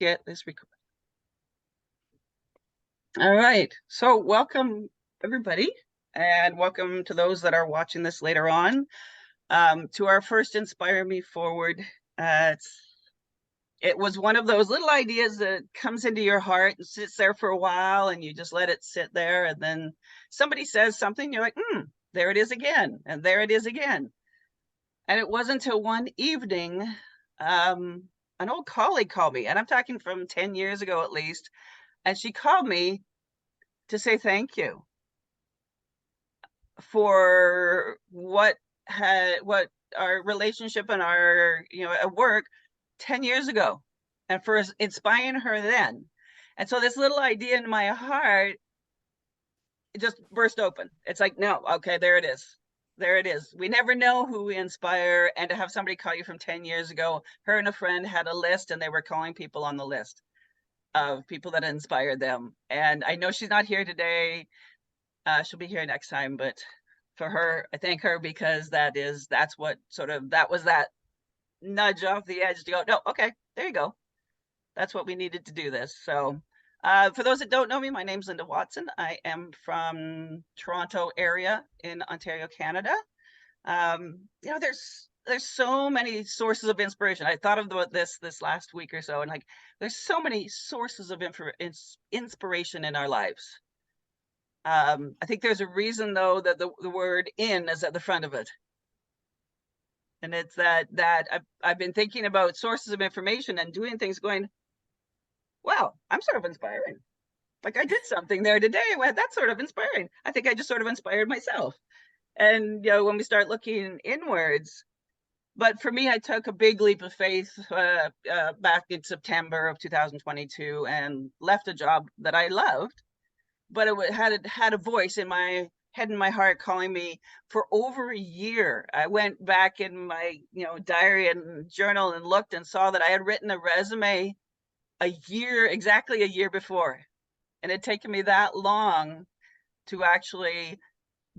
Get this recorded. All right. So welcome everybody, and welcome to those that are watching this later on, to our first Inspire Me Forward. It was one of those little ideas that comes into your heart and sits there for a while, and you just let it sit there, and then somebody says something, you're like, there it is again, and there it is again. And it wasn't until one evening, an old colleague called me, and I'm talking from 10 years ago at least, and she called me to say thank you for what our relationship and our at work 10 years ago, and for inspiring her then. And so this little idea in my heart, it just burst open. It's like, no, okay, there it is. There it is. We never know who we inspire. And to have somebody call you from 10 years ago, her and a friend had a list, and they were calling people on the list of people that inspired them. And I know she's not here today. She'll be here next time, but for her, I thank her, because that was that nudge off the edge to go, no, okay, there you go. That's what we needed to do this. So for those that don't know me, my name's Linda Watson. I am from Toronto area in Ontario, Canada. There's so many sources of inspiration. I thought about this last week or so, and like, there's so many sources of inspiration in our lives. I think there's a reason, though, that the word "in" is at the front of it, and it's that I've been thinking about sources of information and doing things, going, wow, I'm sort of inspiring. Like, I did something there today. Well, that's sort of inspiring. I think I just sort of inspired myself. And when we start looking inwards, but for me, I took a big leap of faith back in September of 2022 and left a job that I loved, but it had a voice in my head and my heart calling me for over a year. I went back in my diary and journal and looked and saw that I had written a resume exactly a year before, and it had taken me that long to actually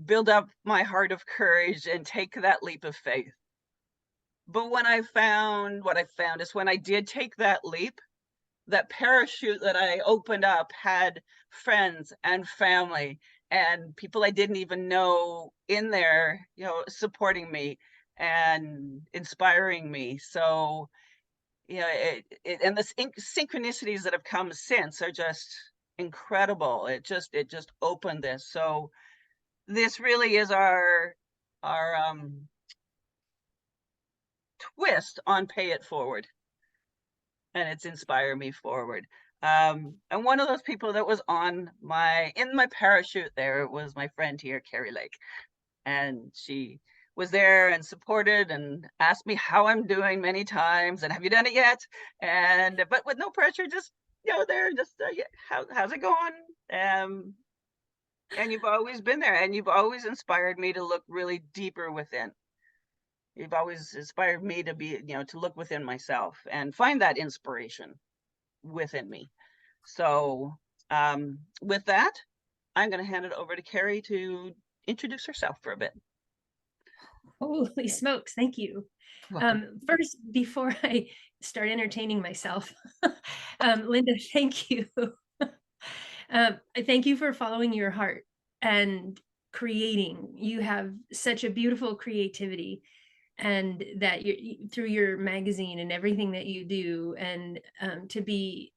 build up my heart of courage and take that leap of faith. But what I found is, when I did take that leap, that parachute that I opened up had friends and family and people I didn't even know in there, supporting me and inspiring me. So, and the synchronicities that have come since are just incredible. It just opened this. So this really is our twist on Pay It Forward, and it's Inspire Me Forward. And one of those people that was in my parachute there was my friend here, Kerri Lake. And she was there and supported and asked me how I'm doing many times, and have you done it yet? But with no pressure, just there, just how's it going? And you've always been there, and you've always inspired me to look really deeper within. You've always inspired me to be, to look within myself and find that inspiration within me. So with that, I'm going to hand it over to Kerri to introduce herself for a bit. Holy smokes, thank you. First, before I start entertaining myself, Linda, thank you. Thank you for following your heart and creating. You have such a beautiful creativity, and that through your magazine and everything that you do, and to be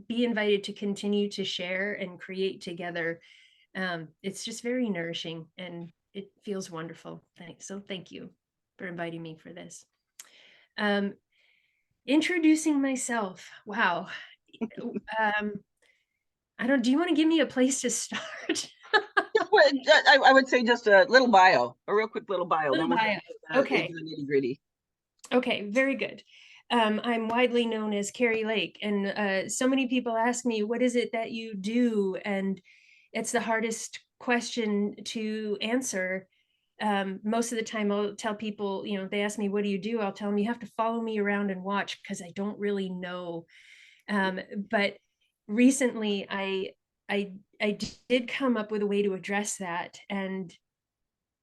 invited to continue to share and create together. It's just very nourishing, and it feels wonderful. So thank you for inviting me for this. Introducing myself. Wow. Do you want to give me a place to start? I would say just a little bio, a real quick little bio. Little bio. Okay. Into the nitty-gritty. Okay, very good. I'm widely known as Kerri Lake, and so many people ask me, what is it that you do? And it's the hardest question to answer. Most of the time I'll tell people, they ask me, what do you do? I'll tell them, you have to follow me around and watch, because I don't really know. But recently I did come up with a way to address that. And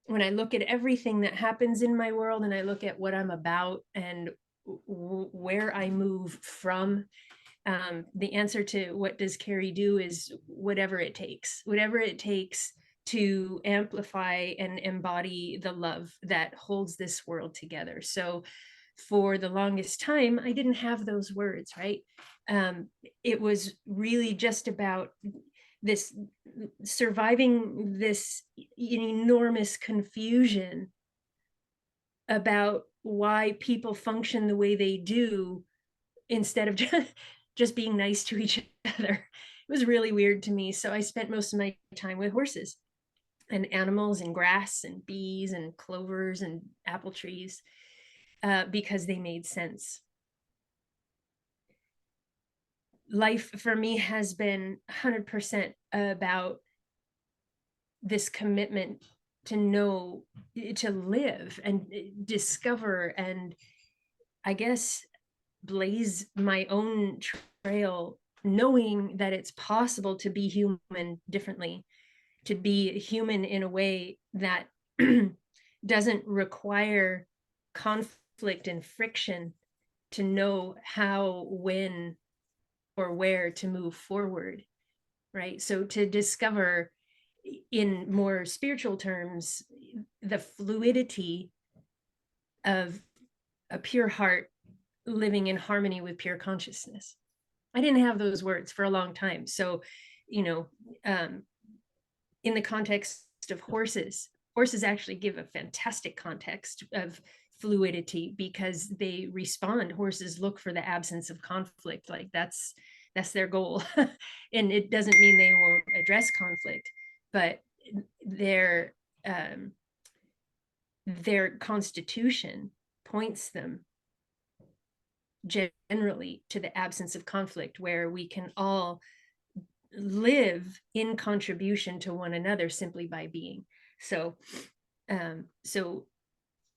when I look at everything that happens in my world, and I look at what I'm about and where I move from, The answer to what does Kerri do is whatever it takes to amplify and embody the love that holds this world together. So for the longest time, I didn't have those words, right? It was really just about this surviving this enormous confusion about why people function the way they do instead of just being nice to each other. It was really weird to me. So I spent most of my time with horses and animals and grass and bees and clovers and apple trees because they made sense. Life for me has been 100% about this commitment to know, to live and discover, and I guess blaze my own trail, knowing that it's possible to be human differently, to be human in a way that doesn't require conflict and friction to know how, when, or where to move forward, right? So to discover, in more spiritual terms, the fluidity of a pure heart living in harmony with pure consciousness. I didn't have those words for a long time. So, you know, in the context of horses, horses actually give a fantastic context of fluidity because they respond. Horses look for the absence of conflict. Like that's their goal. And it doesn't mean they won't address conflict, but their constitution points them generally to the absence of conflict, where we can all live in contribution to one another simply by being. So so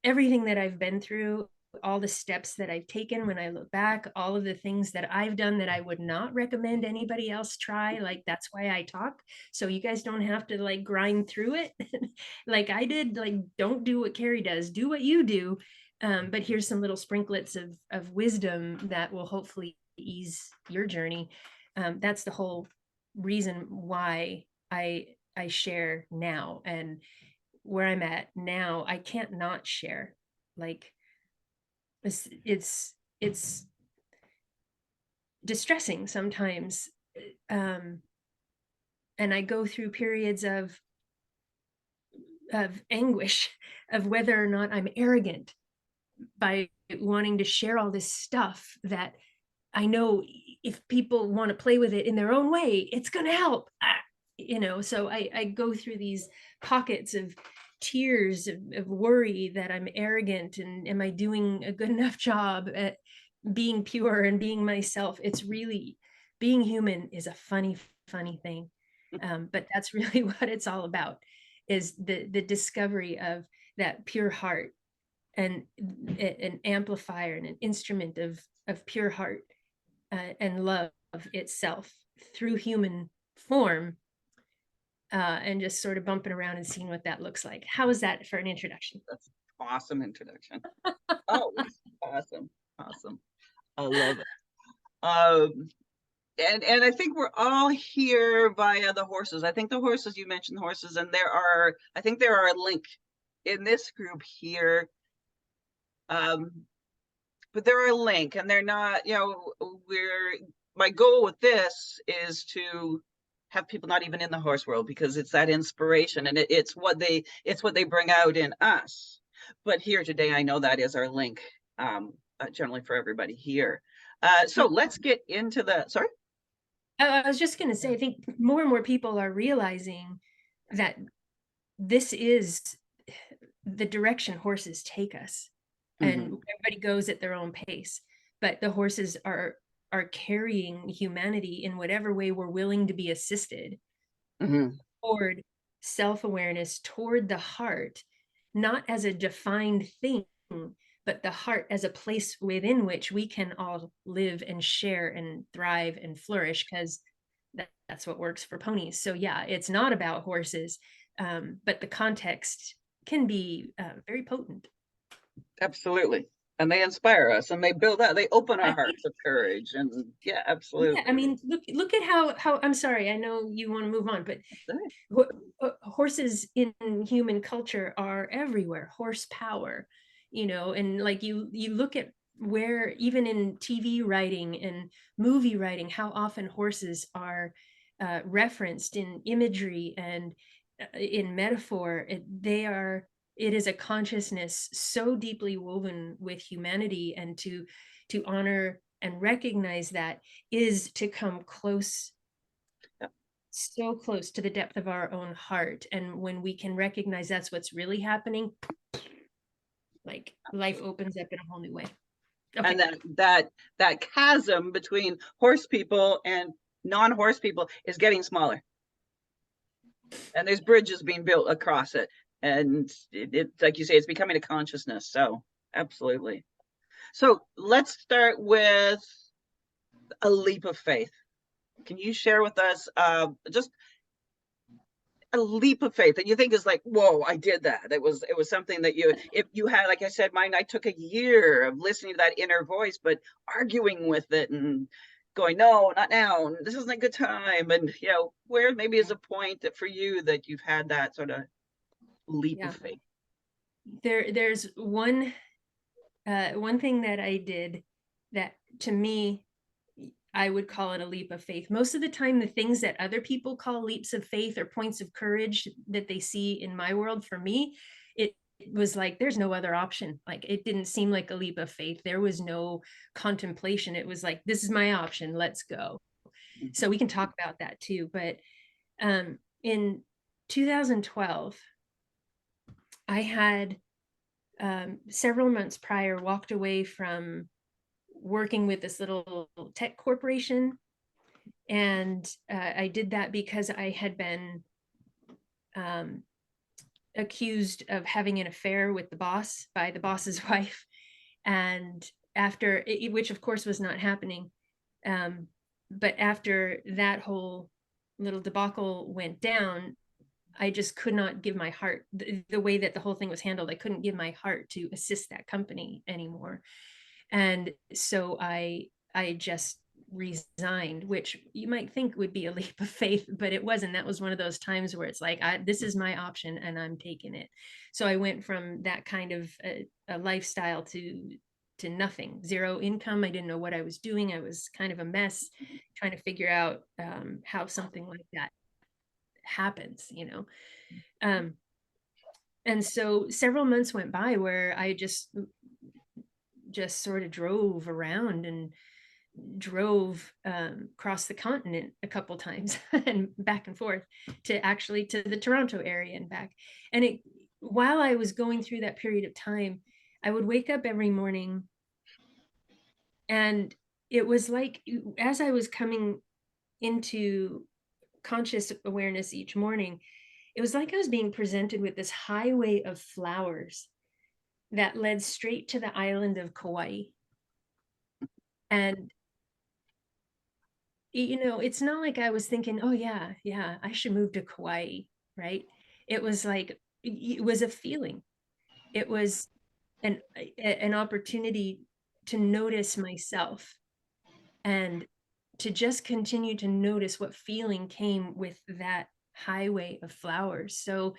everything that I've been through, all the steps that I've taken, when I look back, all of the things that I've done that I would not recommend anybody else try, like that's why I talk, so you guys don't have to like grind through it like I did. Like, don't do what Kerri does, do what you do. But here's some little sprinklets of wisdom that will hopefully ease your journey. That's the whole reason why I share now, and where I'm at now, I can't not share. Like it's distressing sometimes. And I go through periods of anguish of whether or not I'm arrogant by wanting to share all this stuff that I know if people want to play with it in their own way, it's going to help. So I go through these pockets of tears of worry that I'm arrogant, and am I doing a good enough job at being pure and being myself? It's really, being human is a funny thing. But that's really what it's all about, is the discovery of that pure heart, and an amplifier and an instrument of pure heart and love itself through human form, and just sort of bumping around and seeing what that looks like. How is that for an introduction? That's awesome introduction. Oh, awesome. I love it. And I think we're all here via the horses. I think the horses, you mentioned horses, and I think there are a link in this group here. But they're a link, and they're not, my goal with this is to have people not even in the horse world, because it's that inspiration, and it's what they bring out in us. But here today, I know that is our link, generally for everybody here. So let's get into sorry? I was just going to say, I think more and more people are realizing that this is the direction horses take us, and everybody goes at their own pace, but the horses are carrying humanity in whatever way we're willing to be assisted toward self-awareness, toward the heart, not as a defined thing, but the heart as a place within which we can all live and share and thrive and flourish, because that's what works for ponies. So yeah, it's not about horses, but the context can be very potent. Absolutely. And they inspire us and they build up, they open our Right? hearts of courage. And yeah, Yeah, I absolutely. mean, look at how I'm sorry, I know you want to move on, but horses in human culture are everywhere. Horsepower, and like you look at where even in TV writing and movie writing, how often horses are referenced in imagery and in metaphor. It is a consciousness so deeply woven with humanity, and to honor and recognize that is to come close, Yeah. so close to the depth of our own heart. And when we can recognize that's what's really happening, like life opens up in a whole new way. And Okay. that chasm between horse people and non-horse people is getting smaller. And there's bridges being built across it. And like you say, it's becoming a consciousness. So absolutely. So let's start with a leap of faith. Can you share with us just a leap of faith that you think is like, whoa, I did that. It was something that if you had, like I said, mine, I took a year of listening to that inner voice, but arguing with it and going, no, not now. This isn't a good time. And where maybe is a point that for you that you've had that sort of leap of Yeah. faith. There's one thing that I did that, to me, I would call it a leap of faith. Most of the time, the things that other people call leaps of faith or points of courage that they see in my world, for me, it was like there's no other option. Like, it didn't seem like a leap of faith. There was no contemplation. It was like, this is my option. Let's go. So we can talk about that too. But in 2012, I had several months prior walked away from working with this little tech corporation. And I did that because I had been um, accused of having an affair with the boss by the boss's wife. And after, which of course was not happening. Um, but after that whole little debacle went down, I just could not give my heart, the way that the whole thing was handled. I couldn't give my heart to assist that company anymore. And so I just resigned, which you might think would be a leap of faith, but it wasn't. That was one of those times where it's like, this is my option and I'm taking it. So I went from that kind of a lifestyle to nothing, zero income. I didn't know what I was doing. I was kind of a mess, trying to figure out how something like that happens. Um, and so several months went by where I just sort of drove around and drove across the continent a couple times and back and forth to actually to the Toronto area and back. And while I was going through that period of time, I would wake up every morning, and it was like, as I was coming into conscious awareness each morning, it was like I was being presented with this highway of flowers that led straight to the island of Kauai. And it's not like I was thinking, oh yeah, yeah, I should move to Kauai, right? It was like, it was a feeling. It was an opportunity to notice myself, and to just continue to notice what feeling came with that highway of flowers. So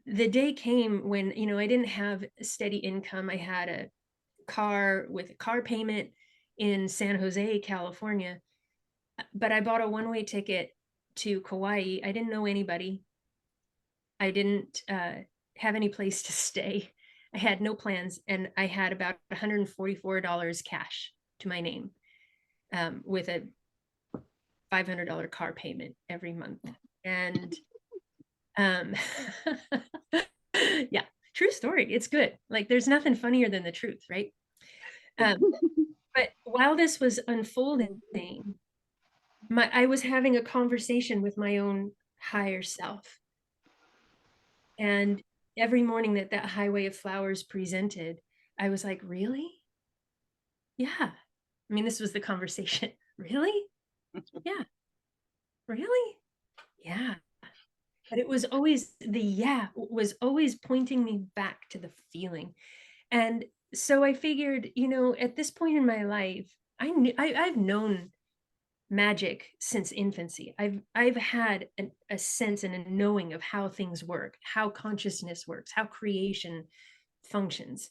the day came when, I didn't have a steady income. I had a car with a car payment in San Jose, California, but I bought a one-way ticket to Kauai. I didn't know anybody. I didn't have any place to stay. I had no plans, and I had about $144 cash to my name, with a $500 car payment every month. And um, yeah, true story. It's good. Like, there's nothing funnier than the truth, right? Um, but while this was unfolding, I was having a conversation with my own higher self. And every morning that highway of flowers presented, I was like, really? Yeah. I mean, this was the conversation. Really? Yeah. Really? Yeah. But it was always, the yeah was always pointing me back to the feeling. And So I figured, at this point in my life, I've known magic since infancy. I've had a sense and a knowing of how things work, how consciousness works, how creation functions,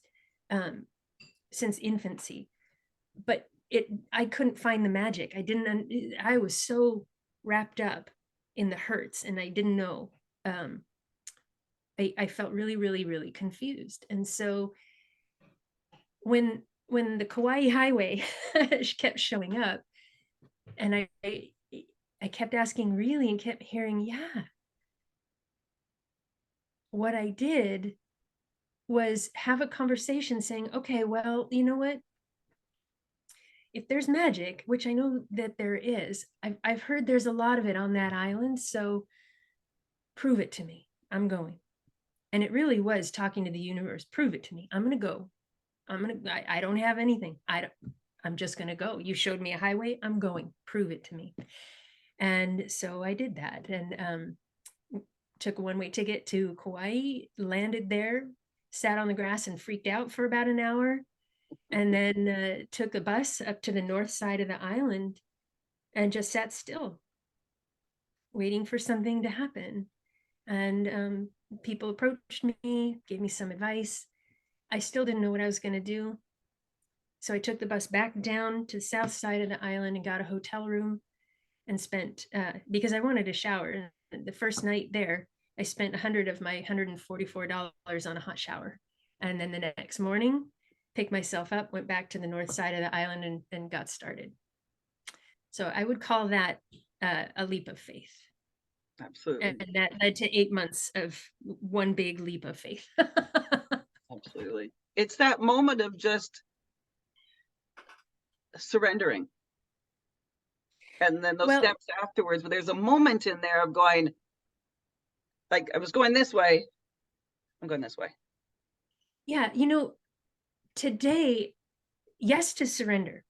um, since infancy. But I couldn't find the magic. I was so wrapped up in the hurts, and I didn't know. Um, I felt really, really, really confused. And so when the Kauai Highway kept showing up, and I kept asking really, and kept hearing, yeah. What I did was have a conversation saying, okay, well, you know what? If there's magic, which I know that there is, I've heard there's a lot of it on that island. So prove it to me. I'm going. And it really was talking to the universe. Prove it to me. I'm going to go. I don't have anything. I'm just going to go. You showed me a highway. I'm going. Prove it to me. And so I did that, and took a one-way ticket to Kauai, landed there, sat on the grass and freaked out for about an hour, and then took a bus up to the north side of the island and just sat still, waiting for something to happen. And people approached me, gave me some advice. I still didn't know what I was going to do. So I took the bus back down to the south side of the island and got a hotel room, and spent, because I wanted a shower. And the first night there, I spent 100 of my $144 on a hot shower. And then the next morning, picked myself up, went back to the north side of the island, and got started. So I would call that a leap of faith. Absolutely. And that led to 8 months of one big leap of faith. Absolutely. It's that moment of just surrendering. And then those Well, steps afterwards, but there's a moment in there of going, like, I was going this way, I'm going this way. yeah, today, yes to surrender.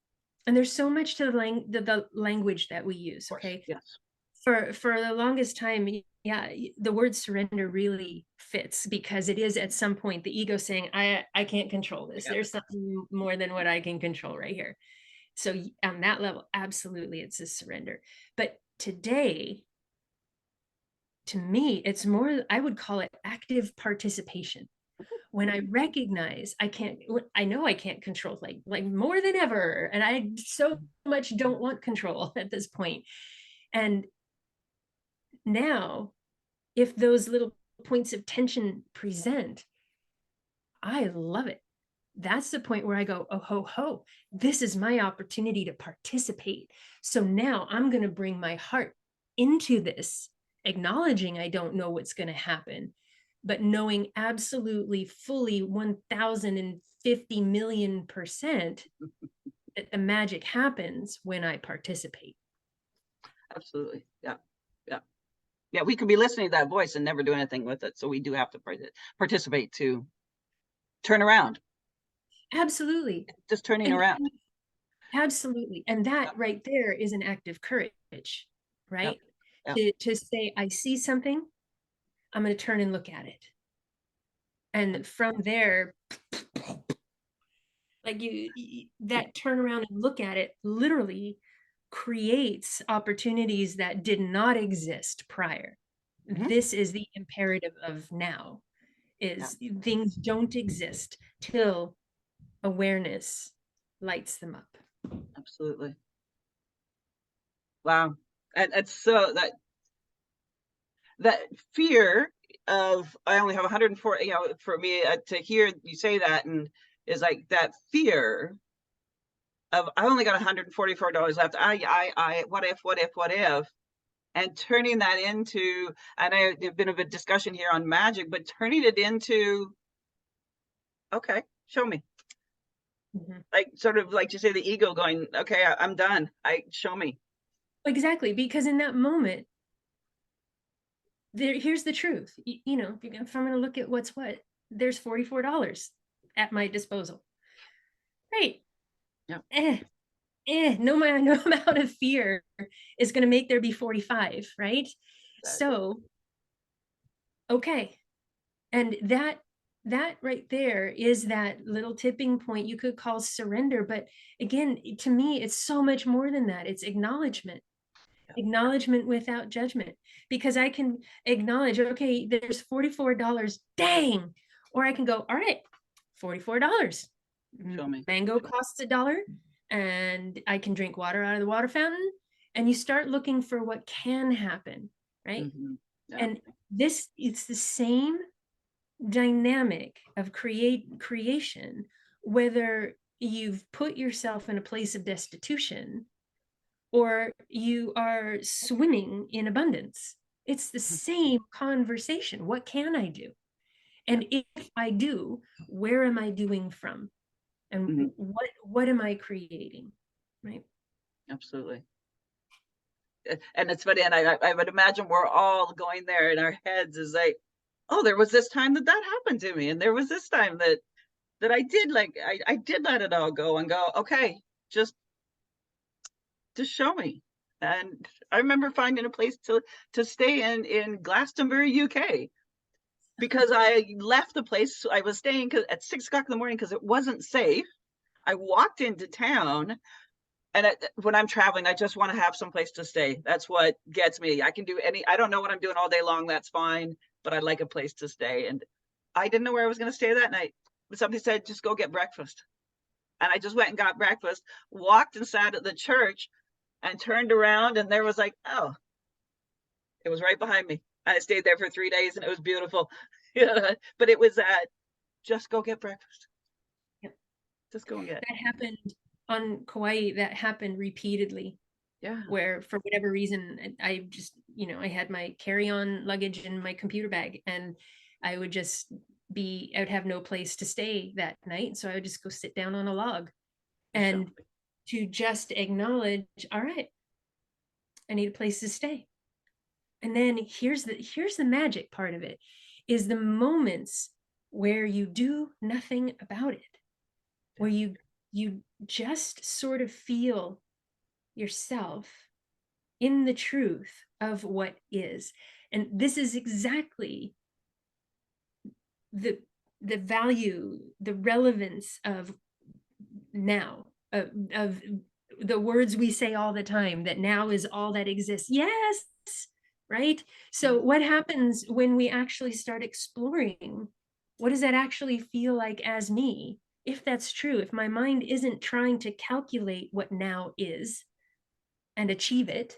And there's so much to the language that we use, Of course. okay? Yes. For the longest time, yeah, the word surrender really fits, because it is at some point the ego saying, I can't control this. Yeah. There's something more than what I can control right here. So on that level, absolutely, it's a surrender. But today, to me, it's more, I would call it active participation. When I recognize I know I can't control, like more than ever, and I so much don't want control at this point. And now, if those little points of tension present, I love it. That's the point where I go, oh, ho, ho, this is my opportunity to participate. So now I'm going to bring my heart into this, acknowledging I don't know what's going to happen, but knowing absolutely fully 1050 million% that the magic happens when I participate. Absolutely. Yeah. Yeah. Yeah. We could be listening to that voice and never do anything with it. So we do have to participate to turn around. Absolutely. Just turning around. Absolutely. And that right there is an act of courage, right? Yep. Yep. To say, I see something, I'm going to turn and look at it. And from there, like that turn around and look at it literally creates opportunities that did not exist prior. Mhm. This is the imperative of now, is things don't exist till awareness lights them up. Absolutely. Wow. And it's so that fear of, I only have 104, for me to hear you say that, and is like that fear of, I only got $144 left. What if, and turning that into, and there's been a bit of discussion here on magic, but turning it into, okay, show me. Mm-hmm. Like, sort of like you say, the ego going, okay, I'm done. Show me. Exactly. Because in that moment, here's the truth. If I'm going to look at what's what, there's $44 at my disposal. Right. Yeah. No amount of fear is going to make there be 45, right? Exactly. So, okay. And that right there is that little tipping point you could call surrender. But again, to me, it's so much more than that. It's acknowledgement, acknowledgement without judgment, because I can acknowledge, okay, there's $44, dang, or I can go, all right, $44. Show me. Mango costs $1, and I can drink water out of the water fountain. And you start looking for what can happen, right? Yeah. And this, it's the same dynamic of creation, whether you've put yourself in a place of destitution or you are swimming in abundance. It's the same conversation. What can I do? And if I do, where am I doing from? And what am I creating? Right? Absolutely. And it's funny, and I would imagine we're all going there in our heads is like, oh, there was this time that happened to me, and there was this time that I did I did let it all go and go, okay, just show me. And I remember finding a place to stay in Glastonbury, UK, because I left the place I was staying at 6 o'clock in the morning because it wasn't safe. I walked into town, and when I'm traveling, I just want to have some place to stay. That's what gets me. I can do I don't know what I'm doing all day long. That's fine, but I like a place to stay. And I didn't know where I was going to stay that night. But somebody said, just go get breakfast. And I just went and got breakfast, walked and sat at the church, and turned around, and there was like, oh, it was right behind me. I stayed there for 3 days, and it was beautiful. But it was just go get breakfast. Yep. Just go and get it. That happened on Kauai. That happened repeatedly. Yeah. Where for whatever reason, I just, I had my carry-on luggage in my computer bag, and I would have no place to stay that night. So I would just go sit down on a log and to just acknowledge, all right, I need a place to stay. And then here's the magic part of it, is the moments where you do nothing about it, where you just sort of feel yourself in the truth of what is. And this is exactly the value, the relevance of now, of the words we say all the time, that now is all that exists. Yes, right? So what happens when we actually start exploring, what does that actually feel like as me? If that's true, if my mind isn't trying to calculate what now is and achieve it,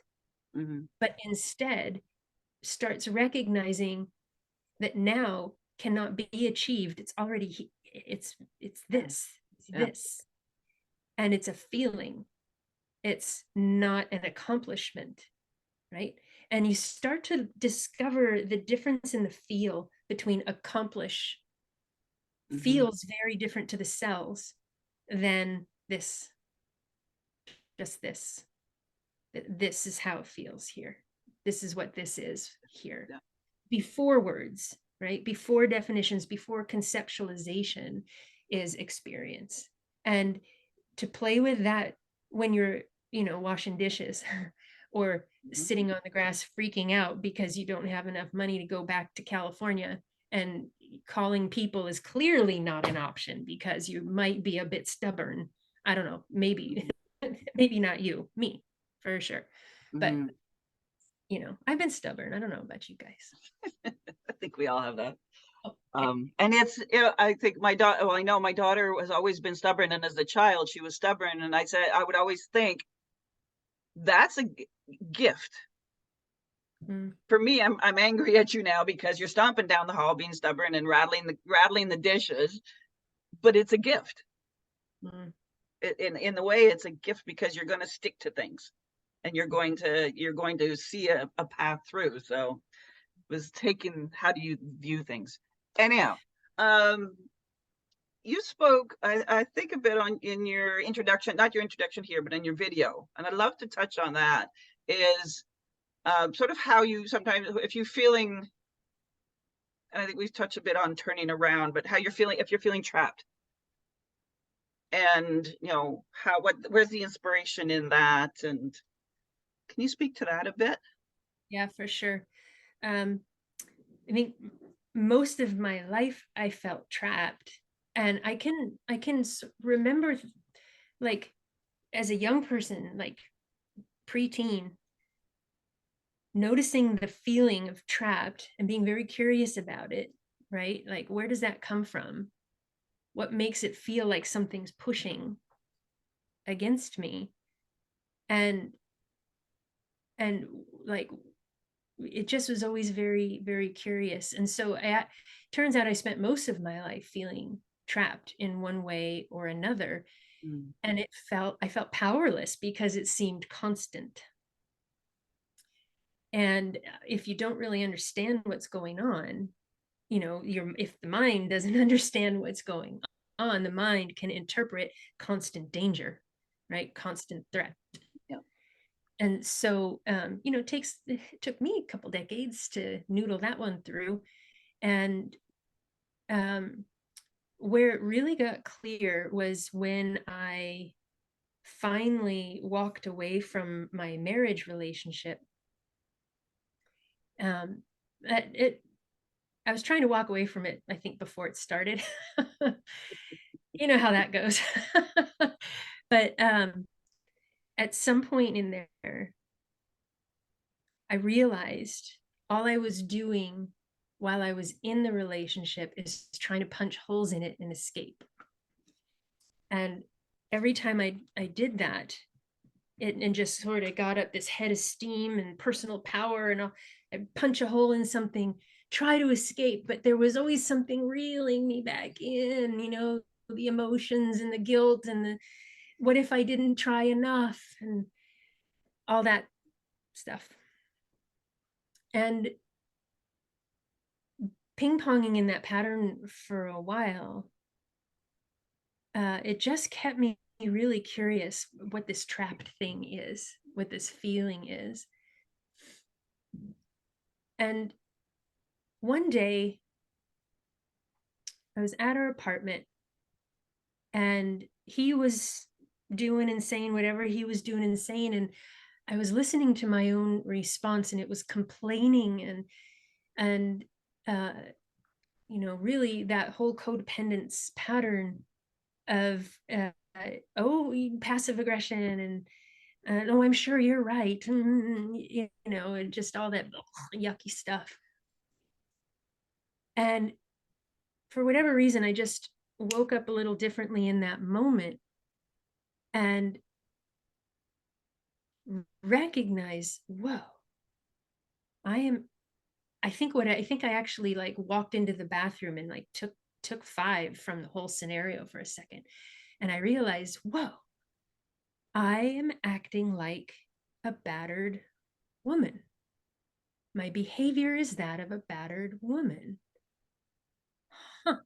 but instead starts recognizing that now cannot be achieved. It's already, it's this, and it's a feeling. It's not an accomplishment, right? And you start to discover the difference in the feel between accomplish feels very different to the cells than this, just this. This is how it feels here. This is what this is here. Yeah. Before words, right? Before definitions, before conceptualization is experience. And to play with that when you're, washing dishes or sitting on the grass freaking out because you don't have enough money to go back to California, and calling people is clearly not an option because you might be a bit stubborn. I don't know, maybe not you, me, for sure. But I've been stubborn. I don't know about you guys. I think we all have that. And it's, I think my daughter, well, I know my daughter has always been stubborn, and as a child, she was stubborn. And I would always think that's a gift. For me, I'm angry at you now because you're stomping down the hall, being stubborn and rattling the dishes, but it's a gift. In the way, it's a gift because you're going to stick to things, and you're going to see a path through. So it was taking, how do you view things? Anyhow, you spoke, I think, a bit in your introduction, not your introduction here, but in your video, and I'd love to touch on that, is sort of how you sometimes, if you're feeling, and I think we've touched a bit on turning around, but how you're feeling, if you're feeling trapped, and where's the inspiration in that, and can you speak to that a bit? Yeah, for sure. I think most of my life I felt trapped. And I can remember, like, as a young person, like preteen, noticing the feeling of trapped and being very curious about it, right? Like, where does that come from? What makes it feel like something's pushing against me? And and like, it just was always very, very curious. And so turns out I spent most of my life feeling trapped in one way or another. Mm. And I felt powerless because it seemed constant. And if you don't really understand what's going on, if the mind doesn't understand what's going on, the mind can interpret constant danger, right? Constant threat. Yeah. And so, it took me a couple decades to noodle that one through. And um, where it really got clear was when I finally walked away from my marriage relationship. Um, it I was trying to walk away from it, I think, before it started. You know how that goes. But at some point in there, I realized all I was doing while I was in the relationship is trying to punch holes in it and escape. And every time I did that, and just sort of got up this head of steam and personal power, and I'd punch a hole in something, try to escape, but there was always something reeling me back in, the emotions and the guilt and the what if I didn't try enough and all that stuff. And ping-ponging in that pattern for a while, it just kept me really curious what this trapped thing is, what this feeling is. And one day I was at our apartment, and he was doing insane, whatever he was doing insane. And I was listening to my own response, and it was complaining and uh, really that whole codependence pattern of passive aggression and oh, I'm sure you're right, and just all that yucky stuff. And for whatever reason, I just woke up a little differently in that moment and recognize, whoa, I am, I think I actually like walked into the bathroom and like took 5 from the whole scenario for a second. And I realized, whoa, I am acting like a battered woman. My behavior is that of a battered woman. Huh.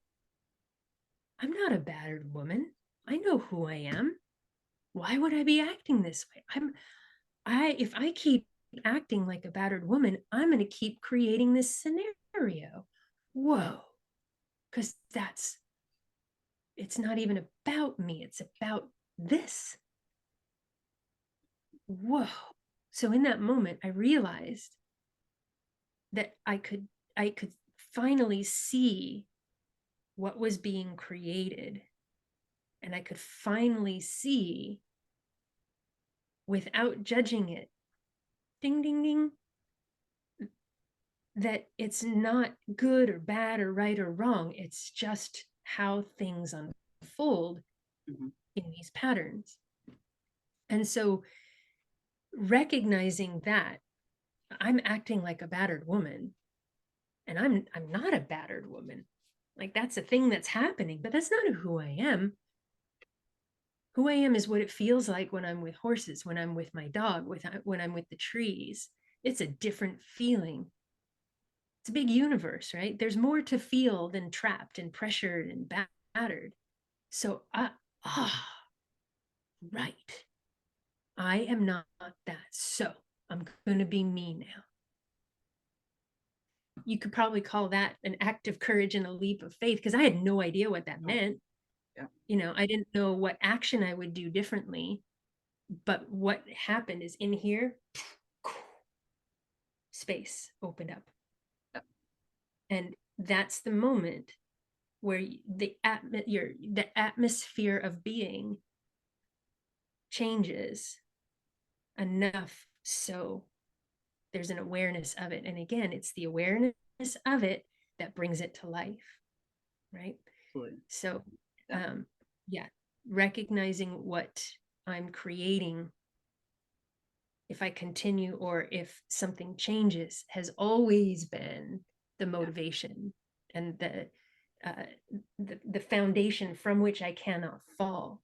I'm not a battered woman. I know who I am. Why would I be acting this way? If I keep acting like a battered woman, I'm going to keep creating this scenario. Whoa. Because it's not even about me. It's about this. Whoa. So in that moment, I realized that I could finally see what was being created. And I could finally see, without judging it, ding, ding, ding, that it's not good or bad or right or wrong. It's just how things unfold Mm-hmm. in these patterns. And so recognizing that I'm acting like a battered woman, and I'm not a battered woman. Like, that's a thing that's happening, but that's not who I am. Who I am is what it feels like when I'm with horses, when I'm with my dog, when I'm with the trees. It's a different feeling. It's a big universe, right? There's more to feel than trapped and pressured and battered. So, right. I am not that. So I'm going to be me now. You could probably call that an act of courage and a leap of faith, because I had no idea what that meant. Yeah. I didn't know what action I would do differently. But what happened is, in here, space opened up. Yeah. And that's the moment where the atmosphere of being changes enough so there's an awareness of it. And again, it's the awareness of it that brings it to life, right? Absolutely. So Yeah. yeah, recognizing what I'm creating, if I continue or if something changes, has always been the motivation and the foundation from which I cannot fall.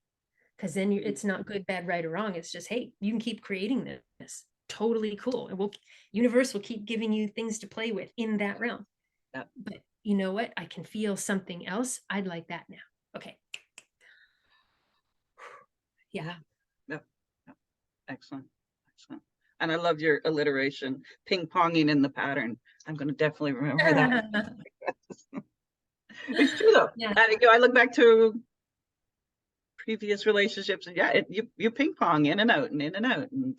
Because then it's not good, bad, right, or wrong. It's just, hey, you can keep creating this. Totally cool. And universe will keep giving you things to play with in that realm. Yeah. But you know what? I can feel something else. I'd like that now. Okay. Yeah. Yep. Yep. Excellent. Excellent. And I love your alliteration, ping-ponging in the pattern. I'm going to definitely remember that. It's true though. Yeah. And, you know, I look back to previous relationships, and yeah, you ping pong in and out and in and out, and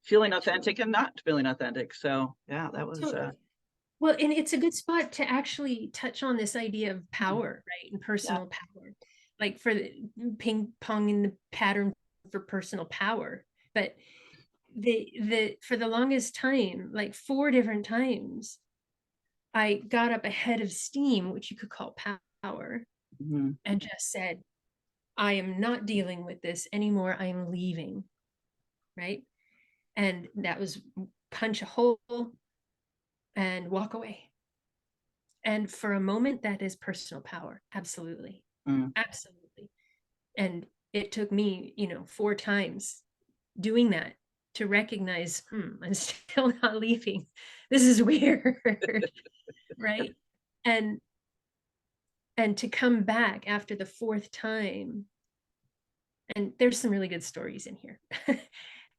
feeling authentic and not feeling authentic. So yeah, that was Totally. Well, and it's a good spot to actually touch on this idea of power, right? And yeah. personal power, like for the ping pong in the pattern for personal power. But the for the longest time, like 4 different times, I got up ahead of steam, which you could call power, Mm-hmm. and just said, I am not dealing with this anymore. I am leaving. Right. And that was punch a hole and walk away. And for a moment, that is personal power. Absolutely. Mm. Absolutely. And it took me, 4 times doing that to recognize, I'm still not leaving. This is weird. Right. And to come back after the fourth time, and there's some really good stories in here.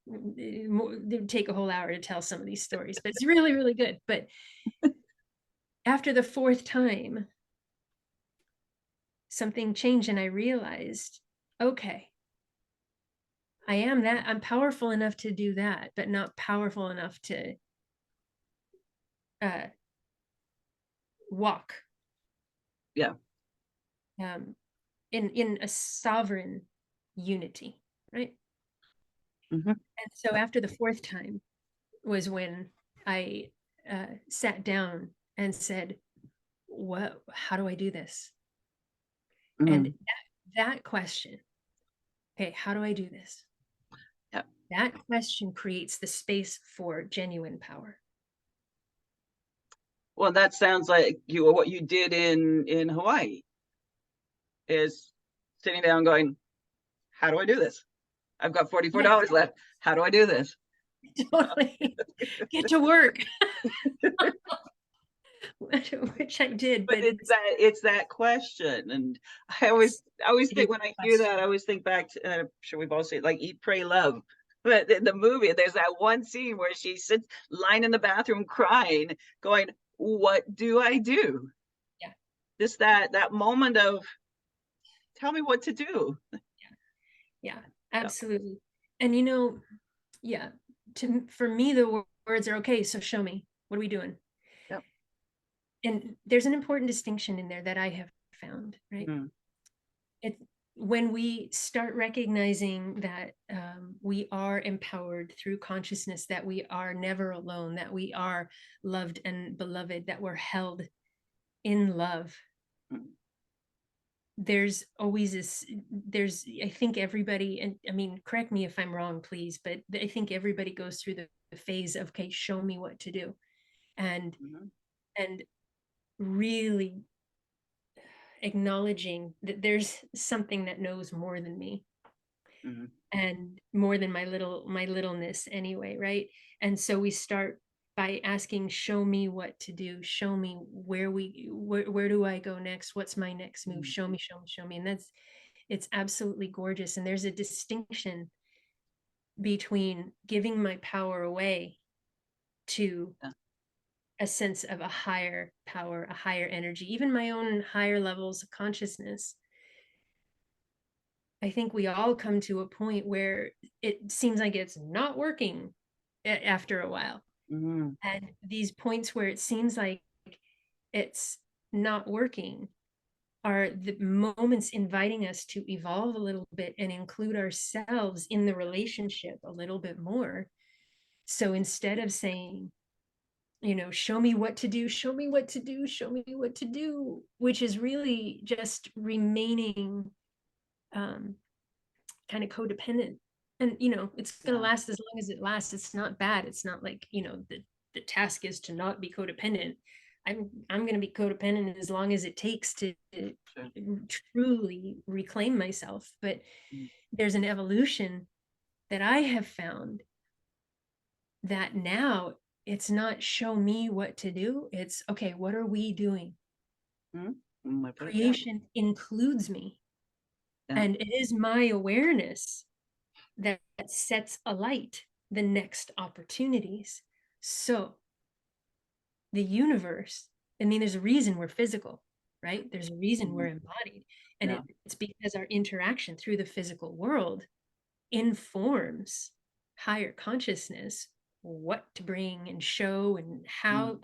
It would take a whole hour to tell some of these stories, but it's really, really good. But after the fourth time, something changed and I realized, okay, I'm powerful enough to do that, but not powerful enough to uh, walk Yeah. In a sovereign unity, right? Mm-hmm. And so after the fourth time was when I sat down and said, "What? How do I do this?" And Mm-hmm. that question, okay, how do I do this? Yeah. That question creates the space for genuine power. Well, that sounds like what you did in Hawaii is sitting down going, how do I do this? I've got $44 left. How do I do this? Totally. Get to work. Which I did, But but it's that question, and I always think when I hear that, I always think back to, I'm sure we've all seen like Eat, Pray, Love. But in the movie, there's that one scene where she sits lying in the bathroom crying, going, "What do I do?" yeah, Just that moment of, tell me what to do. yeah, Yeah. absolutely. And yeah, for me, the words are okay. So show me. What are we doing? Yep. And there's an important distinction in there that I have found, right? Mm. It When we start recognizing that we are empowered through consciousness, that we are never alone, that we are loved and beloved, that we're held in love. Mm. There's always I think everybody, and I mean, correct me if I'm wrong, please, but I think everybody goes through the phase of, okay, show me what to do. And Mm-hmm. and really acknowledging that there's something that knows more than me Mm-hmm. and more than my littleness anyway, right? And so we start by asking, show me what to do, show me where do I go next, what's my next move, Mm-hmm. show me, show me, show me. And it's absolutely gorgeous. And there's a distinction between giving my power away to Yeah. a sense of a higher power, a higher energy, even my own higher levels of consciousness. I think we all come to a point where it seems like it's not working after a while. Mm-hmm. And these points where it seems like it's not working are the moments inviting us to evolve a little bit and include ourselves in the relationship a little bit more. So instead of saying, show me what to do, show me what to do, show me what to do, which is really just remaining kind of codependent. And, it's going to last as long as it lasts. It's not bad. It's not like, the task is to not be codependent. I'm going to be codependent as long as it takes to truly reclaim myself. But there's an evolution that I have found that now it's not show me what to do. It's okay, what are we doing? Creation includes me. Yeah. And it is my awareness that sets alight the next opportunities. So the universe, there's a reason we're physical, right? There's a reason we're embodied. And it's because our interaction through the physical world informs higher consciousness, what to bring and show, and how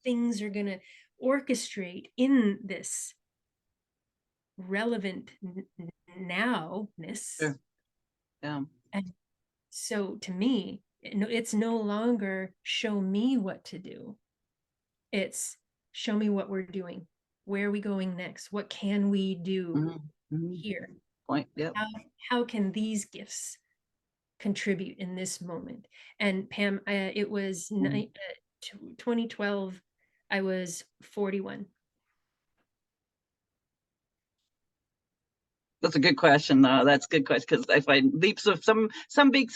things are going to orchestrate in this relevant nowness. Yeah. And so to me, it's no longer show me what to do. It's show me what we're doing. Where are we going next? What can we do here? Point. Yep. How can these gifts contribute in this moment? And Pam, it was 2012. I was 41. That's a good question. That's a good question, because I find leaps of some big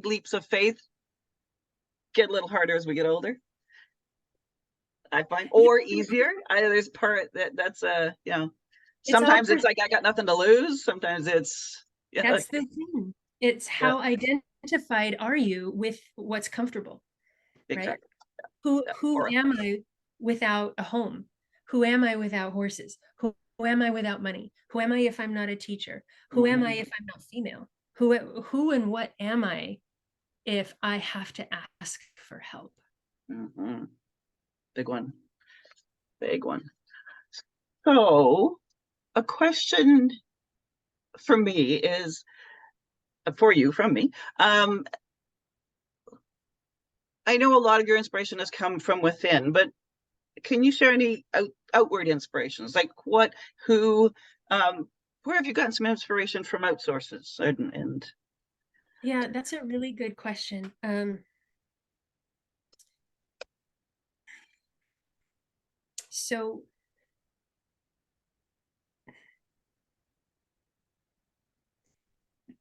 leaps of faith get a little harder as we get older. I find, or easier. There's part that's sometimes it's like I got nothing to lose. Sometimes it's that's the thing. It's how identified are you with what's comfortable, right? Who am I without a home? Who am I without horses? Who am I without money? Who am I if I'm not a teacher? Who am I if I'm not female? Who and what am I if I have to ask for help? Big one. So a question for me is, from me. I know a lot of your inspiration has come from within, but can you share any outward inspirations? Like where have you gotten some inspiration from outsources? And yeah, that's a really good question. So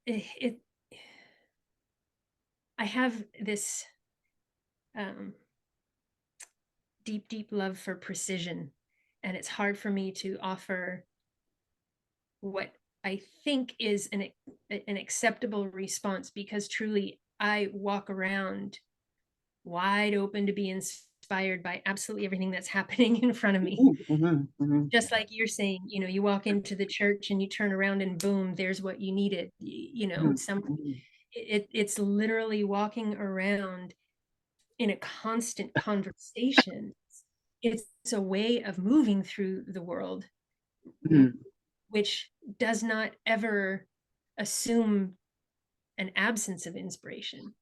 I have this deep love for precision, and it's hard for me to offer what I think is an acceptable response, because truly I walk around wide open to be inspired by absolutely everything that's happening in front of me. Just like you're saying, you walk into the church and you turn around and boom, there's what you needed. It's literally walking around in a constant conversation. It's a way of moving through the world, which does not ever assume an absence of inspiration.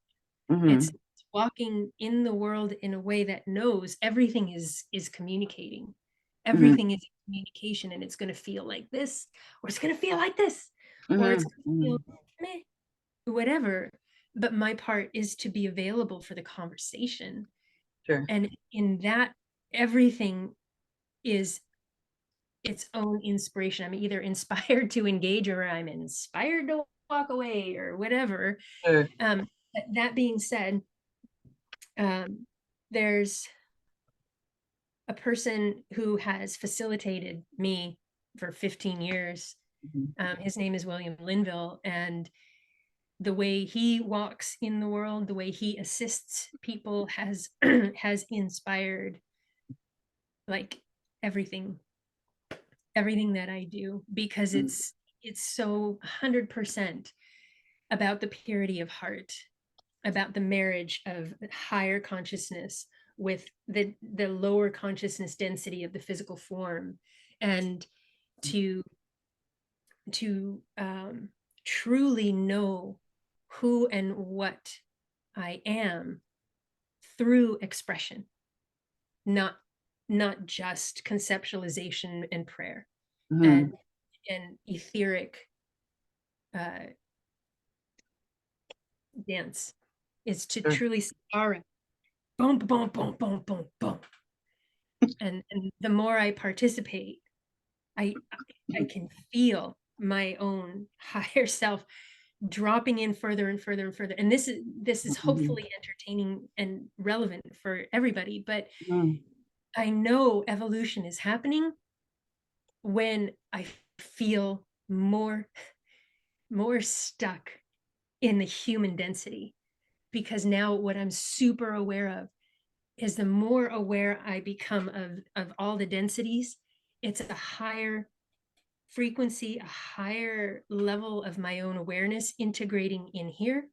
It's walking in the world in a way that knows everything is communicating. Everything is communication, and it's going to feel like this, or it's going to feel like this, or it's going to feel whatever. But my part is to be available for the conversation. Sure. And in that, everything is its own inspiration. I'm either inspired to engage, or I'm inspired to walk away, or whatever. Sure. That being said, there's a person who has facilitated me for 15 years. His name is William Linville, and the way he walks in the world, the way he assists people has has inspired like everything that I do, because it's so 100% about the purity of heart, about the marriage of higher consciousness with the lower consciousness density of the physical form, and to truly know who and what I am through expression, not just conceptualization and prayer Mhm. and etheric dance. Is to Sure. truly say, all right, boom, boom, boom, boom, boom, boom. And the more I participate, I can feel my own higher self dropping in further and further and further. And this is Mhm. hopefully entertaining and relevant for everybody. But Mhm. I know evolution is happening when I feel more stuck in the human density, because now what I'm super aware of is the more aware I become of all the densities, it's a higher frequency, a higher level of my own awareness integrating in here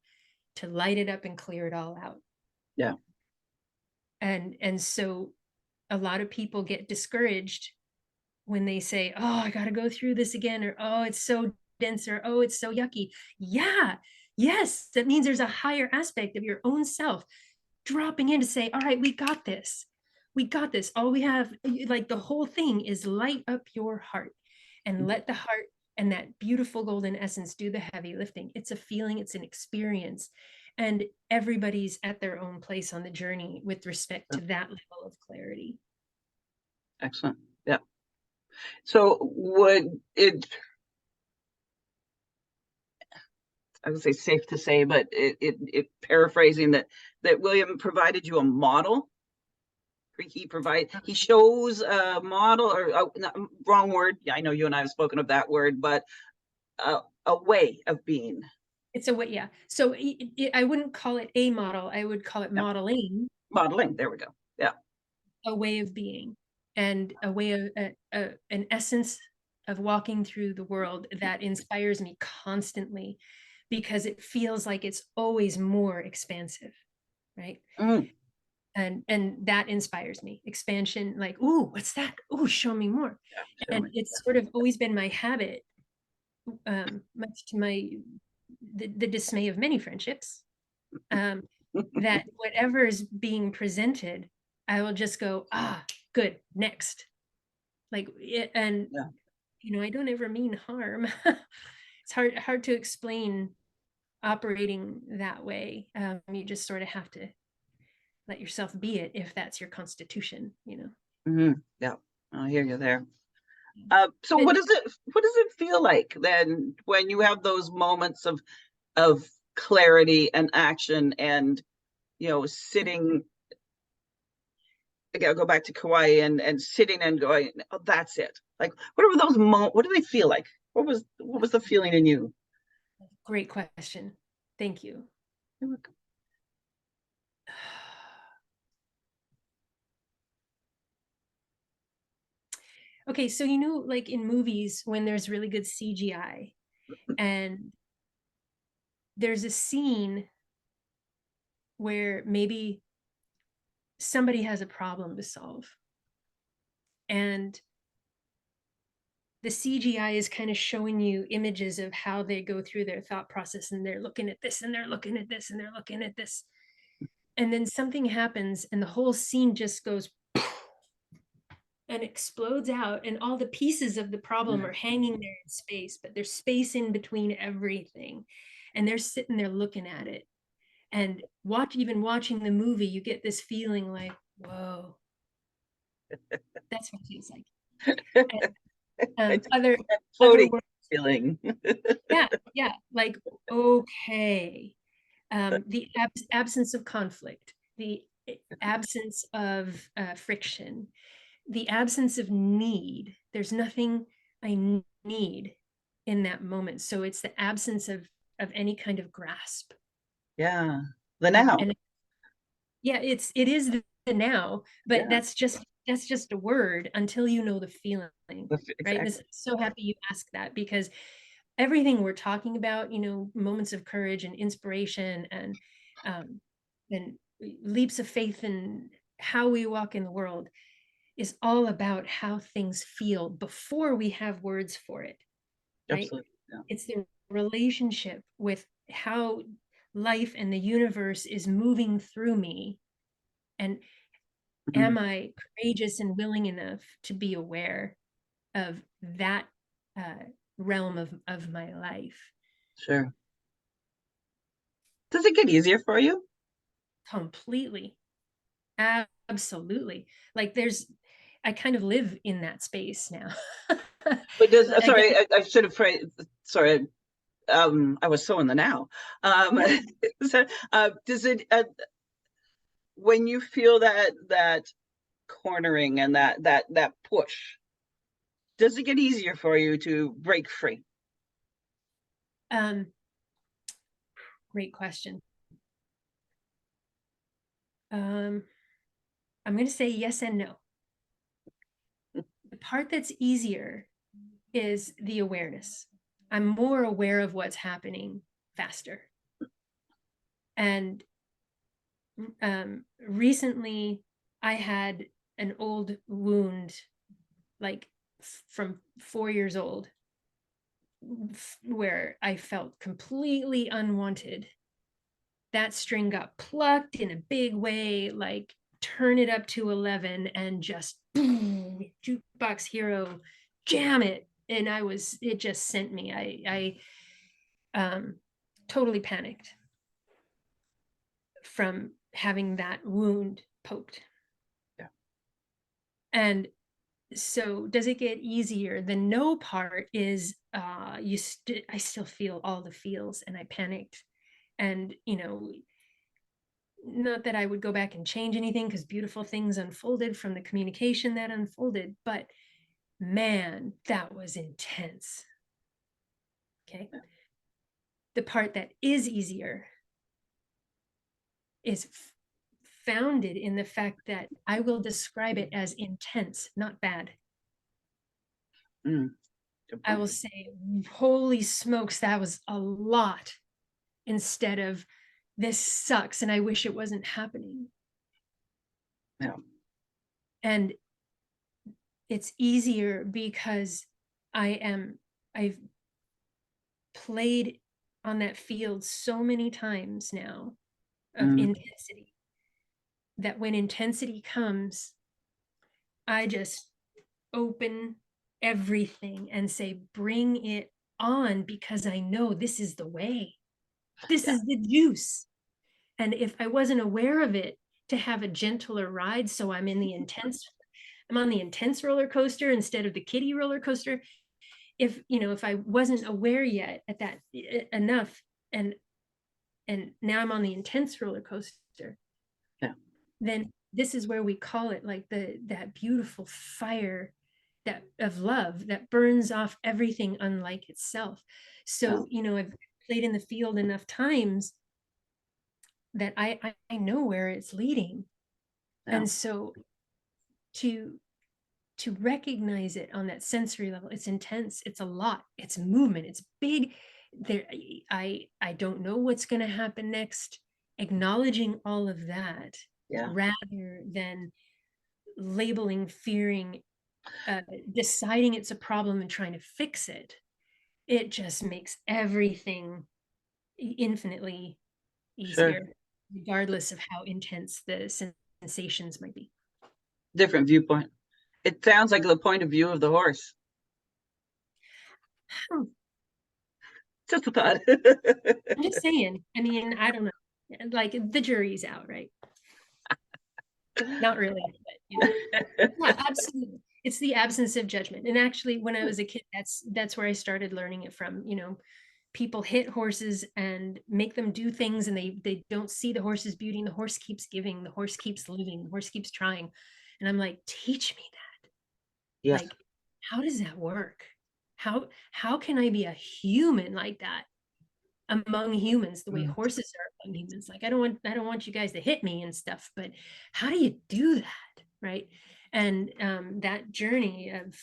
to light it up and clear it all out. Yeah. And so a lot of people get discouraged when they say, oh, I got to go through this again, or oh, it's so dense, or oh, it's so yucky. Yeah, yes, that means there's a higher aspect of your own self dropping in to say, all right, we got this. We got this. All we have, like, the whole thing is light up your heart and let the heart and that beautiful golden essence do the heavy lifting. It's a feeling, it's an experience. And everybody's at their own place on the journey with respect to that level of clarity. Excellent. Yeah. So would it, I would say safe to say, but it paraphrasing that William provided you a model. He shows a model, or wrong word. Yeah, I know you and I have spoken of that word, but a way of being. It's a way, yeah. So I wouldn't call it a model. I would call it Yeah. modeling Modeling. There we go. Yeah. a way of being, and a way of an essence of walking through the world that inspires me constantly, because it feels like it's always more expansive, right? Mm. And that inspires me. Expansion, like, ooh, what's that? Ooh, show me more. Yeah. Show And me. it's sort of always been my habit, much to the dismay of many friendships, um, that whatever is being presented, I will just go, ah, good, next. Like it, and Yeah. I don't ever mean harm. It's hard to explain operating that way. You just sort of have to let yourself be it, if that's your constitution. Mm-hmm. Yeah. I hear you there. So But what does it feel like then when you have those moments of clarity and action, and sitting again, go back to Kauai, and sitting and going, oh, that's it. Like, whatever those what do they feel like? What was the feeling in you? great question. Thank you. Okay, so like in movies when there's really good CGI, and there's a scene where maybe somebody has a problem to solve, and the CGI is kind of showing you images of how they go through their thought process, and they're looking at this and they're looking at this and they're looking at this, and then something happens and the whole scene just goes and explodes out, and all the pieces of the problem are hanging there in space, but there's space in between everything, and they're sitting there looking at it. And even watching the movie, you get this feeling like, whoa, that's what it feels like. And It's other floating words, feeling. yeah, like, okay, the absence of conflict, the absence of friction, the absence of need. There's nothing I need in that moment. So it's the absence of any kind of grasp. Yeah. The now. And yeah, it is the now, but Yeah. that's just a word until you know the feeling, right? And Exactly. I'm so happy you asked that, because everything we're talking about, moments of courage and inspiration, um, and leaps of faith, and how we walk in the world is all about how things feel before we have words for it, right? Absolutely. Yeah. It's the relationship with how life and the universe is moving through me. And Mhm. am I courageous and willing enough to be aware of that uh, realm of my life? Sure. Does it get easier for you? Completely. Absolutely. Like I kind of live in that space now. But does Again, sorry, I should have phrased. Sorry, I was so in the now. Um, yeah. so, does it when you feel that cornering and that push? Does it get easier for you to break free? Um, Great question. Um, I'm going to say yes and no. The part that's easier is the awareness. I'm more aware of what's happening faster. And recently, I had an old wound, like from 4 years old, where I felt completely unwanted. That string got plucked in a big way, like turn it up to 11 and just boom, jukebox hero, jam it. And it just sent me. I totally panicked from having that wound poked. Yeah. And so does it get easier? The no part is I still feel all the feels and I panicked. And not that I would go back and change anything because beautiful things unfolded from the communication that unfolded, but man, that was intense. Okay. The part that is easier is founded in the fact that I will describe it as intense, not bad. Mm, good I point. will say, holy smokes, that was a lot, instead of this sucks and I wish it wasn't happening. Yeah. And it's easier because I've played on that field so many times now of Mm, intensity that when intensity comes, I just open everything and say, bring it on, because I know this is the way. This yeah. is the juice. And if I wasn't aware of it, to have a gentler ride, so I'm on the intense roller coaster instead of the kiddie roller coaster. If I wasn't aware yet at that enough, and now I'm on the intense roller coaster, Yeah. then this is where we call it like that beautiful fire that of love that burns off everything unlike itself. Yeah. So I've played in the field enough times that I know where it's leading. Yeah. And so to recognize it on that sensory level, it's intense, it's a lot, it's movement, it's big. There, I don't know what's going to happen next. Acknowledging all of that Yeah. rather than labeling, fearing, deciding it's a problem and trying to fix it, it just makes everything infinitely Sure. easier, regardless of how intense the sensations might be. Different viewpoint. It sounds like the point of view of the horse. Hmm, Just a thought. I'm just saying. I mean, I don't know. Like the jury's out, right? Not really, but yeah, absolutely. It's the absence of judgment. And actually, when I was a kid, that's where I started learning it from. People hit horses and make them do things, and they don't see the horse's beauty, and the horse keeps giving, the horse keeps living, the horse keeps trying. And I'm like, teach me that. Yes. Like, how does that work? How can I be a human like that among humans, the way Mm, horses are among humans? Like, I don't want you guys to hit me and stuff, but how do you do that, right? And that journey of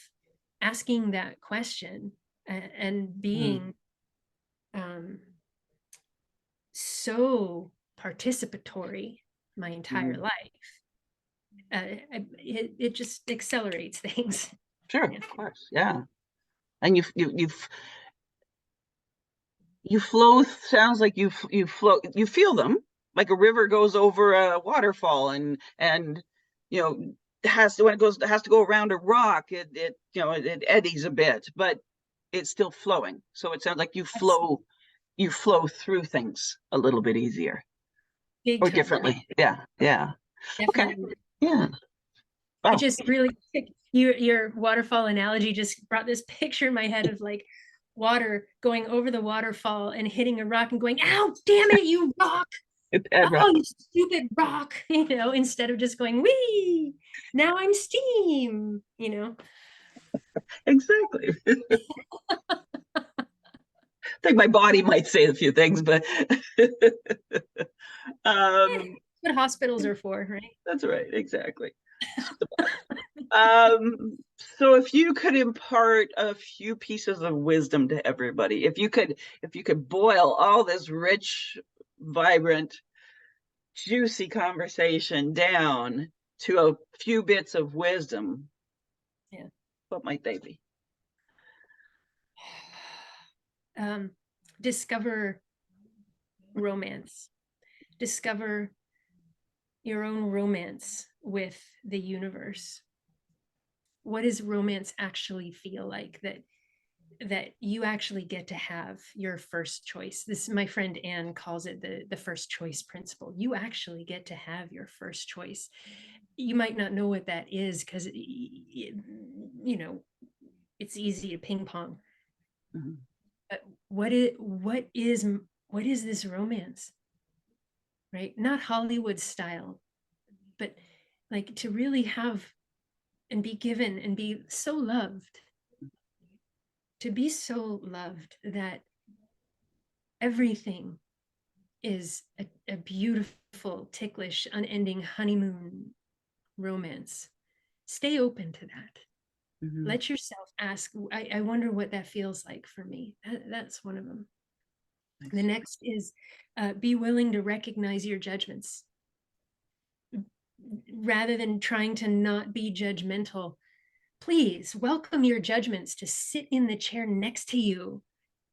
asking that question and mm, being um, so participatory my entire mm. life it just accelerates things. Sure, Yeah. of course, yeah. And you flow. Sounds like you flow. You feel them like a river goes over a waterfall, and you know has to when it goes has to go around a rock. It eddies a bit, but it's still flowing. So it sounds like you flow through things a little bit easier Big or time. differently. Yeah, yeah. Okay. Definitely. Yeah. It Wow. just really, your waterfall analogy just brought this picture in my head of like water going over the waterfall and hitting a rock and going, ow, damn it, you rock. Oh, you stupid rock, instead of just going, wee, now I'm steam. Exactly. I think my body might say a few things, but um, What hospitals are for, right? that's right. Exactly. Um, so if you could impart a few pieces of wisdom to everybody, if you could boil all this rich, vibrant, juicy conversation down to a few bits of wisdom, Yeah. what might they be? Discover romance. Discover your own romance with the universe. What does romance actually feel like, that you actually get to have your first choice? This, my friend Anne calls it the first choice principle. You actually get to have your first choice. You might not know what that is because it's easy to ping pong. Mhm. But what is this romance? Right? Not Hollywood style, but like to really have and be given and be so loved, to be so loved that everything is a beautiful, ticklish, unending honeymoon romance. Stay open to that. Mhm. Let yourself ask, I wonder what that feels like for me. That's one of them. The Nice. next is be willing to recognize your judgments. Rather than trying to not be judgmental, please welcome your judgments to sit in the chair next to you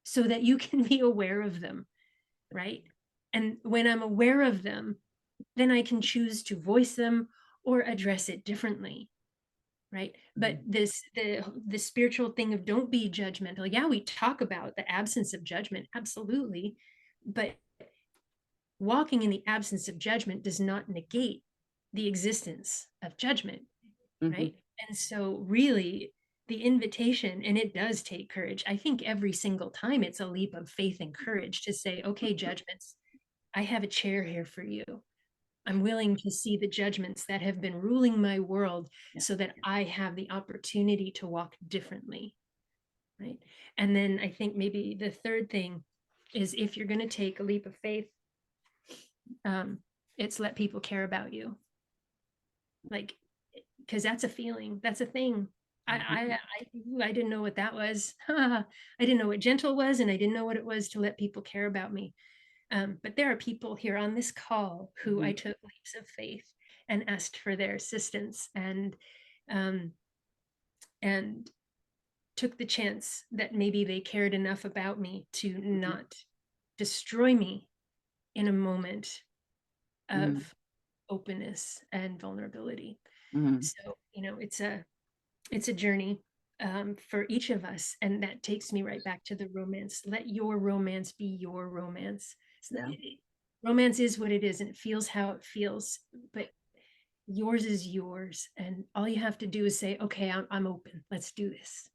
so that you can be aware of them, right? And when I'm aware of them, then I can choose to voice them or address it differently, right? But Mhm. the spiritual thing of don't be judgmental. Yeah, we talk about the absence of judgment, absolutely, but walking in the absence of judgment does not negate the existence of judgment, Mhm. right? And so really the invitation, and it does take courage. I think every single time it's a leap of faith and courage to say, okay, judgments, I have a chair here for you. I'm willing to see the judgments that have been ruling my world Yeah. so that I have the opportunity to walk differently, right? And then I think maybe the third thing is, if you're going to take a leap of faith, um, it's let people care about you. Like, because that's a feeling, that's a thing. Mhm. I didn't know what that was. I didn't know what gentle was, and I didn't know what it was to let people care about me. But there are people here on this call who I Mhm. took leaps of faith and asked for their assistance, um, and took the chance that maybe they cared enough about me to Mhm. not destroy me in a moment Mhm. of openness and vulnerability. Mhm. So, it's a journey, for each of us, and that takes me right back to the romance. Let your romance be your romance. Yeah. Romance is what it is, and it feels how it feels, but yours is yours, and all you have to do is say, okay, I'm open, let's do this,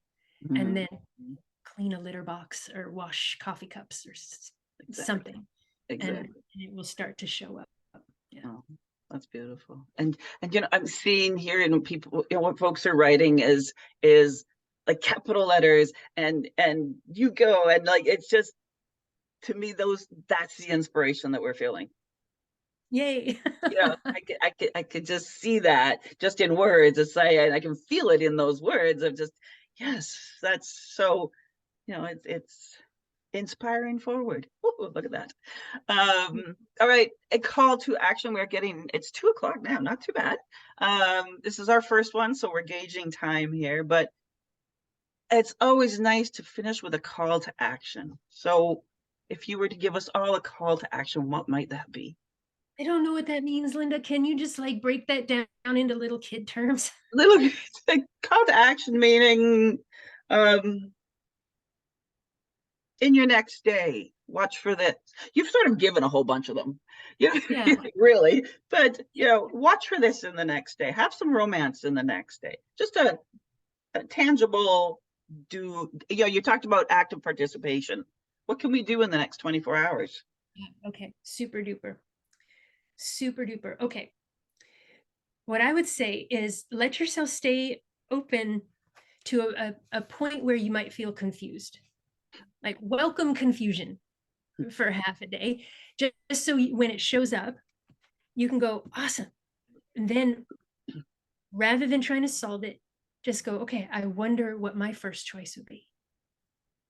and Mhm. then clean a litter box or wash coffee cups or Exactly. something, and Exactly. it will start to show up. Yeah. Oh, that's beautiful. And I'm seeing here, people, what folks are writing is like capital letters and you go and like it's just to me that's the inspiration that we're feeling. Yay. I could just see that just in words. It's like and I can feel it in those words of just yes, that's so it's inspiring forward. Ooh, look at that. All right, a call to action. It's 2 o'clock now, not too bad. This is our first one, so we're gauging time here, but it's always nice to finish with a call to action. So if you were to give us all a call to action, what might that be? I don't know what that means, Linda. Can you just like break that down into little kid terms? Little call to action meaning in your next day, watch for this. You've sort of given a whole bunch of them, Yeah. really, but watch for this in the next day. Have some romance in the next day. Just a tangible you talked about active participation. What can we do in the next 24 hours? Okay. Super duper. Super duper. Okay. What I would say is let yourself stay open to a point where you might feel confused. Like welcome confusion for half a day, just so when it shows up, you can go, awesome. And then rather than trying to solve it, just go, okay, I wonder what my first choice would be.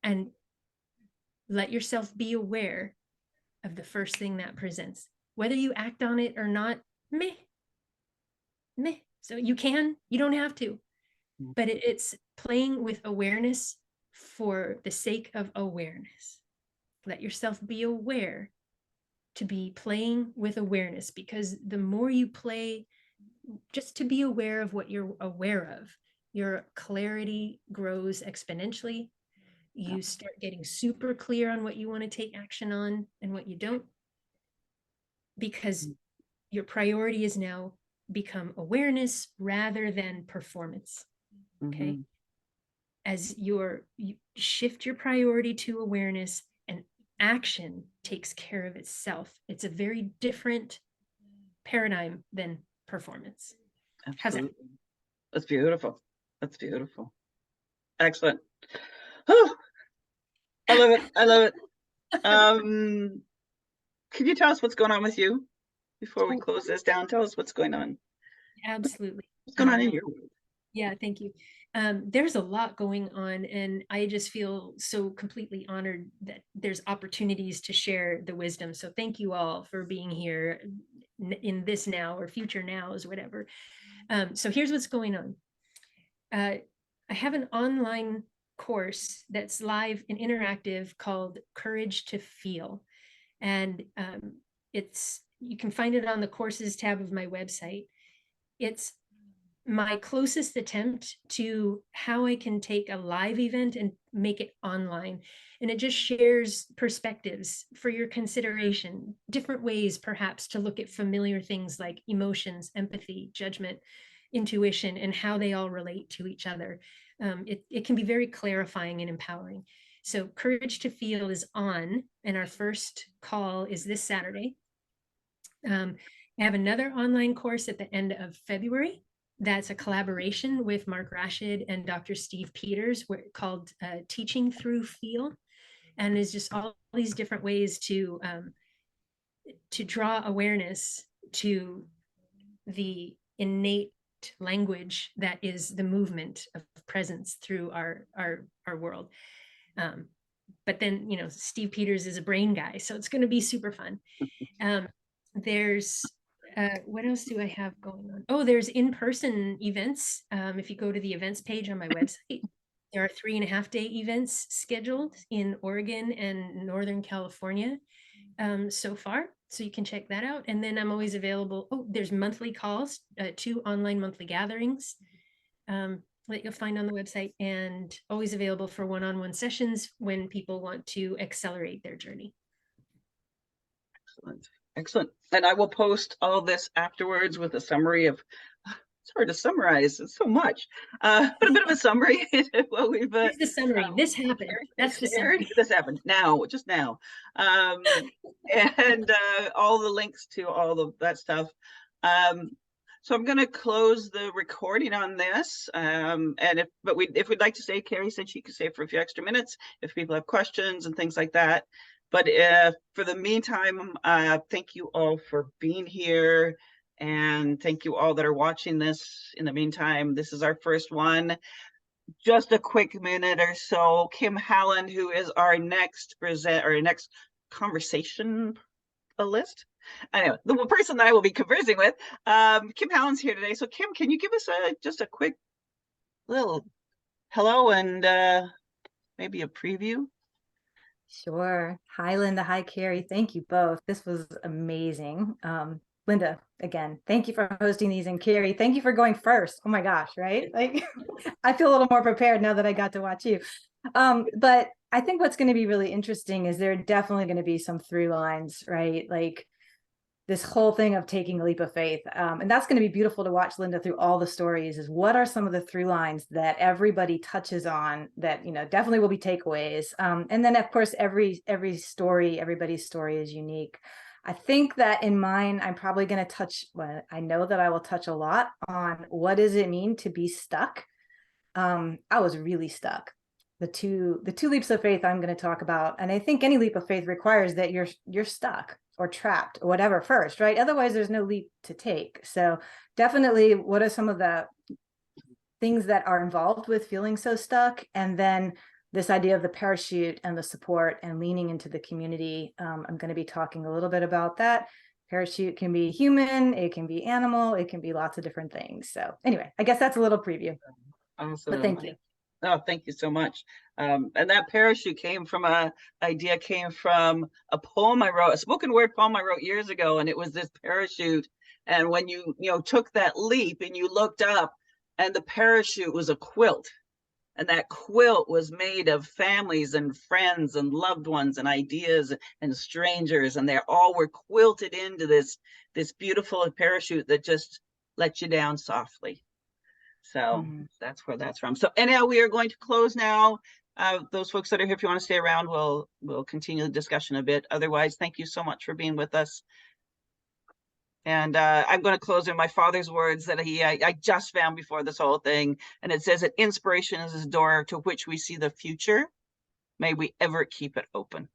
And let yourself be aware of the first thing that presents. Whether you act on it or not, meh. So you don't have to, but it's playing with awareness for the sake of awareness. Let yourself be aware to be playing with awareness, because the more you play just to be aware of what you're aware of, your clarity grows exponentially. You start getting super clear on what you want to take action on and what you don't, because your priority is now become awareness rather than performance. Okay. As you shift your priority to awareness, and action takes care of itself. It's a very different paradigm than performance. Absolutely. That's beautiful. That's beautiful. Excellent. Oh, I love it. I love it. Can you tell us what's going on with you before we close this down? Tell us what's going on. Absolutely. What's going on in your world? Yeah, thank you. There's a lot going on, and I just feel so completely honored that there's opportunities to share the wisdom. So thank you all for being here in this now or future nows, whatever. So here's what's going on. I have an online course that's live and interactive called Courage to Feel. And you can find it on the courses tab of my website. It's my closest attempt to how I can take a live event and make it online. And it just shares perspectives for your consideration, different ways perhaps to look at familiar things like emotions, empathy, judgment, intuition, and how they all relate to each other. It can be very clarifying and empowering. So Courage to Feel is on, and our first call is this Saturday. I have another online course at the end of February. That's a collaboration with Mark Rashid and Dr. Steve Peters, called Teaching Through Feel, and is just all these different ways to draw awareness to the innate language that is the movement of presence through our world. But then, Steve Peters is a brain guy, so it's going to be super fun. There's what else do I have going on? Oh, there's in-person events. If you go to the events page on my website, there are 3.5-day events scheduled in Oregon and Northern California so far. So you can check that out. And then I'm always available. Oh, there's monthly calls, 2 online monthly gatherings that you'll find on the website, and always available for one-on-one sessions when people want to accelerate their journey. Excellent. Excellent. And I will post all this afterwards with a summary of, it's hard to summarize, it's so much, but a bit of a summary. Well, we've Here's the summary. This happened. That's the summary. This happened now, just now. And all the links to all of that stuff. So I'm going to close the recording on this. And if we'd like to stay, Kerri said she could stay for a few extra minutes if people have questions and things like that. But for the meantime, thank you all for being here, and thank you all that are watching this. In the meantime, this is our first one. just a quick minute or so. Kim Hallin, who is our next conversation list. Anyway, the person that I will be conversing with, Kim Hallin's here today. So Kim, can you give us just a quick little hello and maybe a preview? Sure. Hi, Linda. Hi, Kerri. Thank you both. This was amazing. Linda, again, thank you for hosting these. And Kerri, thank you for going first. Oh my gosh, right? Like, I feel a little more prepared now that I got to watch you. But I think what's going to be really interesting is there are definitely going to be some through lines, right? Like this whole thing of taking a leap of faith. And that's going to be beautiful to watch, Linda, through all the stories, is what are some of the through lines that everybody touches on that, you know, definitely will be takeaways. And then of course, everybody's story is unique. I think that in mine, I'm probably going to touch, well, I know that I will touch a lot on what does it mean to be stuck. I was really stuck. The two leaps of faith I'm going to talk about, and I think any leap of faith requires that you're stuck or trapped or whatever first, right? Otherwise, there's no leap to take. So definitely, what are some of the things that are involved with feeling so stuck? And then this idea of the parachute and the support and leaning into the community. I'm going to be talking a little bit about that. Parachute can be human, it can be animal, it can be lots of different things. So anyway, I guess that's a little preview. Awesome. But thank you. Oh, thank you so much. And that parachute came from a poem I wrote, a spoken word poem I wrote years ago, and it was this parachute. And when you took that leap and you looked up, and the parachute was a quilt, and that quilt was made of families and friends and loved ones and ideas and strangers, and they all were quilted into this beautiful parachute that just let you down softly. So that's where that's from. So anyhow, we are going to close now. Those folks that are here, if you want to stay around, we'll continue the discussion a bit. Otherwise, thank you so much for being with us. And I'm going to close in my father's words that I just found before this whole thing. And it says that inspiration is a door to which we see the future. May we ever keep it open.